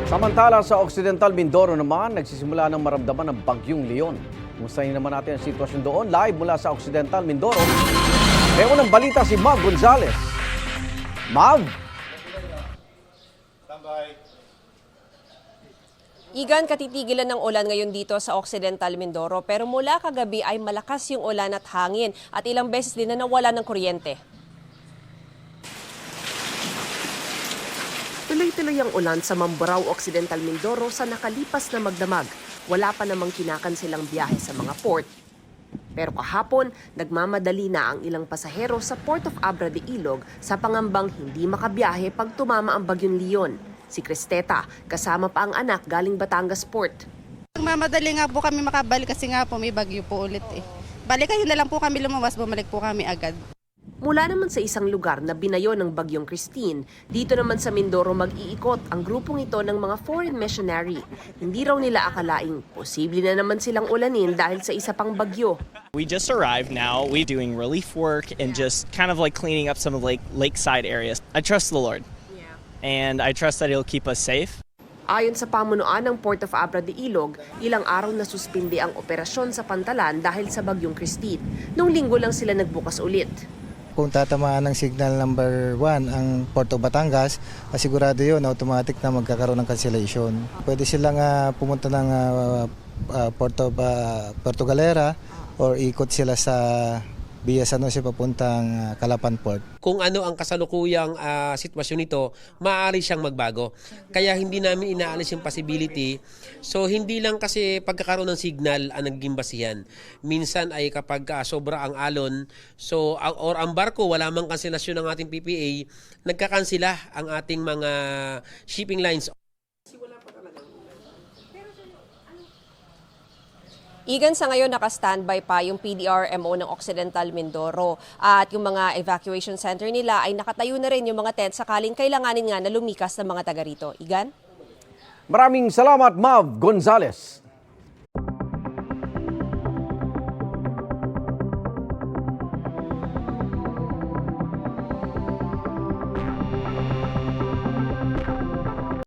Samantala sa Occidental Mindoro naman, nagsisimula ng maramdaman ng bagyong Leon. Kumustahin naman natin ang sitwasyon doon. Live mula sa Occidental Mindoro. May unang balita si Mav Gonzales. Mav? Igan, katitigilan ng ulan ngayon dito sa Occidental Mindoro pero mula kagabi ay malakas yung ulan at hangin at ilang beses din na nawala ng kuryente. Tuloy-tuloy ang ulan sa Mamburao, Occidental Mindoro sa nakalipas na magdamag. Wala pa namang kinakansilang biyahe sa mga port. Pero kahapon, nagmamadali na ang ilang pasahero sa Port of Abra de Ilog sa pangambang hindi makabiyahe pag tumama ang bagyong Leon. Si Cristeta, kasama pa ang anak galing Batangas Port. Nagmamadali nga po kami makabalik kasi nga po may bagyo po ulit eh. Balik kayo na lang po kami lumabas, bumalik po kami agad. Mula naman sa isang lugar na binayo ng bagyong Christine, dito naman sa Mindoro mag-iikot ang grupong ito ng mga foreign missionary. Hindi raw nila akalaing posible na naman silang ulanin dahil sa isa pang bagyo. We just arrived now. We're doing relief work and just kind of like cleaning up some of lakeside areas. I trust the Lord. And I trust that He'll keep us safe. Ayon sa pamunuan ng Port of Abra de Ilog, ilang araw na suspindi ang operasyon sa Pantalan dahil sa bagyong Christine. Noong linggo lang sila nagbukas ulit. Kung tatamaan ng signal number 1 ang Port of Batangas, sigurado yun, automatic na magkakaroon ng cancellation. Pwede silang pumunta ng Puerto Galera or ikot sila sa Via San Jose papuntang Calapan Port. Kung ano ang kasalukuyang sitwasyon nito, maaari siyang magbago. Kaya hindi namin inaalis yung possibility. So hindi lang kasi pagkakaroon ng signal ang naging basihan. Minsan ay kapag sobra ang alon, so or ang barko wala mang kanselasyon ng ating PPA, nagkakansela ang ating mga shipping lines. Igan, sa ngayon naka-standby pa yung PDRMO ng Occidental Mindoro at yung mga evacuation center nila ay nakatayo na rin yung mga tent sakaling kailanganin nga na lumikas ng mga taga rito. Igan? Maraming salamat, Mav Gonzales.